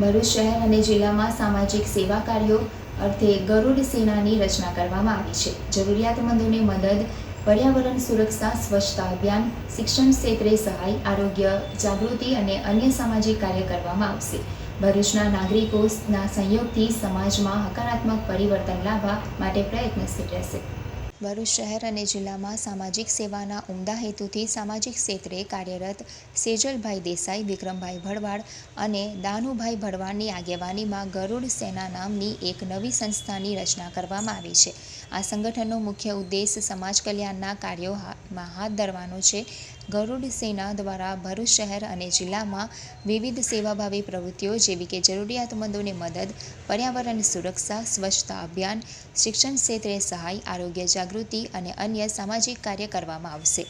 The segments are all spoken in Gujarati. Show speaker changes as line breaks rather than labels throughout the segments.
ભરૂચ શહેર અને જિલ્લામાં સામાજિક સેવા કાર્યો અર્થે ગરુડ સેનાની રચના કરવામાં આવી છે। જરૂરિયાતમંદોને મદદ, પર્યાવરણ સુરક્ષા, સ્વચ્છતા અભિયાન, શિક્ષણ ક્ષેત્રે સહાય, આરોગ્ય જાગૃતિ અને અન્ય સામાજિક કાર્ય કરવામાં આવશે। ભરૂચના નાગરિકોના સહયોગથી સમાજમાં હકારાત્મક પરિવર્તન લાવવા માટે પ્રયત્નશીલ રહેશે। ભરૂચ શહેર અને જિલ્લામાં સામાજિક સેવાના ઉમદા હેતુથી સામાજિક ક્ષેત્રે કાર્યરત સેજલભાઈ દેસાઈ, વિક્રમભાઈ ભરવાડ અને દાનુભાઈ ભરવાડની આગેવાનીમાં ગરુડ સેના નામની એક નવી સંસ્થાની રચના કરવામાં આવી છે। આ સંગઠનનો મુખ્ય ઉદ્દેશ સમાજ કલ્યાણના કાર્યોમાં હાથ ધરવાનો છે। ગરુડ સેના દ્વારા ભરૂચ શહેર અને જિલ્લામાં વિવિધ સેવાભાવી પ્રવૃત્તિઓ જેવી કે જરૂરિયાતમંદોને મદદ, પર્યાવરણ સુરક્ષા, સ્વચ્છતા અભિયાન, શિક્ષણ ક્ષેત્રે સહાય, આરોગ્ય જાગૃતિ અને અન્ય સામાજિક કાર્ય કરવામાં આવશે।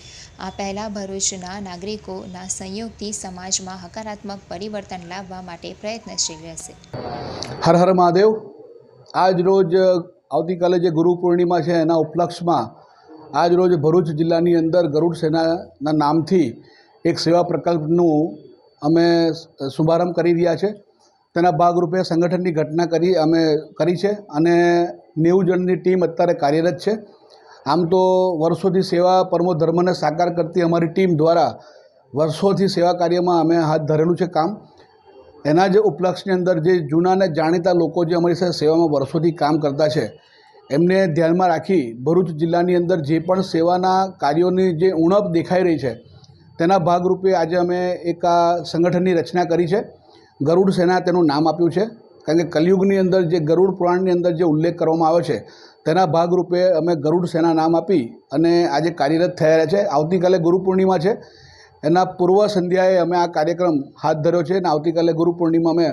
આ પહેલાં ભરૂચના નાગરિકોના સહયોગથી સમાજમાં હકારાત્મક પરિવર્તન લાવવા માટે પ્રયત્નશીલ રહેશે।
હર હર મહાદેવ। આજ રોજ આવતીકાલે જે ગુરુ પૂર્ણિમા છે એના ઉપલક્ષમાં આજ રોજ ભરૂચ જિલ્લાની અંદર ગરુડ સેનાના નામથી એક સેવા પ્રકલ્પનું અમે શુભારંભ કરી રહ્યા છે। તેના ભાગરૂપે સંગઠનની ઘટના અમે કરી છે અને 90 જણની ટીમ અત્યારે કાર્યરત છે। આમ તો વર્ષોથી સેવા પરમો ધર્મને સાકાર કરતી અમારી ટીમ દ્વારા વર્ષોથી સેવા કાર્યમાં અમે હાથ ધરેલું છે કામ। એના જે ઉપલક્ષની અંદર જે જૂના અને જાણીતા લોકો જે અમારી સાથે સેવામાં વર્ષોથી કામ કરતા છે એમને ધ્યાનમાં રાખી ભરૂચ જિલ્લાની અંદર જે પણ સેવાના કાર્યોની જે ઉણપ દેખાઈ રહી છે તેના ભાગરૂપે આજે અમે એક આ સંગઠનની રચના કરી છે। ગરુડ સેના તેનું નામ આપ્યું છે કારણ કે કલિયુગની અંદર જે ગરુડ પુરાણની અંદર જે ઉલ્લેખ કરવામાં આવ્યો છે તેના ભાગરૂપે અમે ગરુડ સેના નામ આપી અને આજે કાર્યરત થયા છે। આવતીકાલે ગુરુ પૂર્ણિમા છે, એના પૂર્વ સંધ્યાએ અમે આ કાર્યક્રમ હાથ ધર્યો છે અને આવતીકાલે ગુરુ પૂર્ણિમા અમે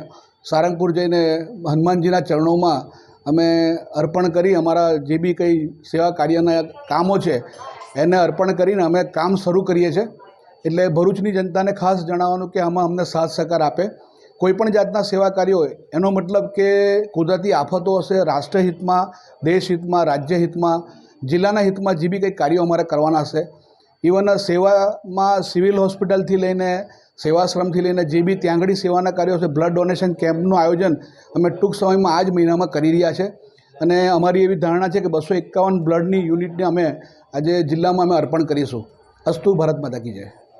સારંગપુર જઈને હનુમાનજીના ચરણોમાં અમે અર્પણ કરી અમારા જે બી કંઈ સેવા કાર્યના કામો છે એને અર્પણ કરીને અમે કામ શરૂ કરીએ છીએ। એટલે ભરૂચની જનતાને ખાસ જણાવવાનું કે આમાં અમને સાથ સહકાર આપે। કોઈપણ જાતના સેવા કાર્યો હોય એનો મતલબ કે કુદરતી આફતો હશે, રાષ્ટ્રહિતમાં, દેશહિતમાં, રાજ્યહિતમાં, જિલ્લાના હિતમાં જે બી કંઈ કાર્યો અમારે કરવાના હશે, ઇવન સેવામાં સિવિલ હોસ્પિટલથી લઈને સેવાશ્રમથી લઈને જે બી ત્યાં આગળ સેવાના કાર્યો છે, બ્લડ ડોનેશન કેમ્પનું આયોજન અમે ટૂંક સમયમાં આ જ મહિનામાં કરી રહ્યા છે અને અમારી એવી ધારણા છે કે 251 બ્લડની યુનિટને અમે આજે જિલ્લામાં અમે અર્પણ કરીશું। અસ્તુ ભારત માતા કી જય।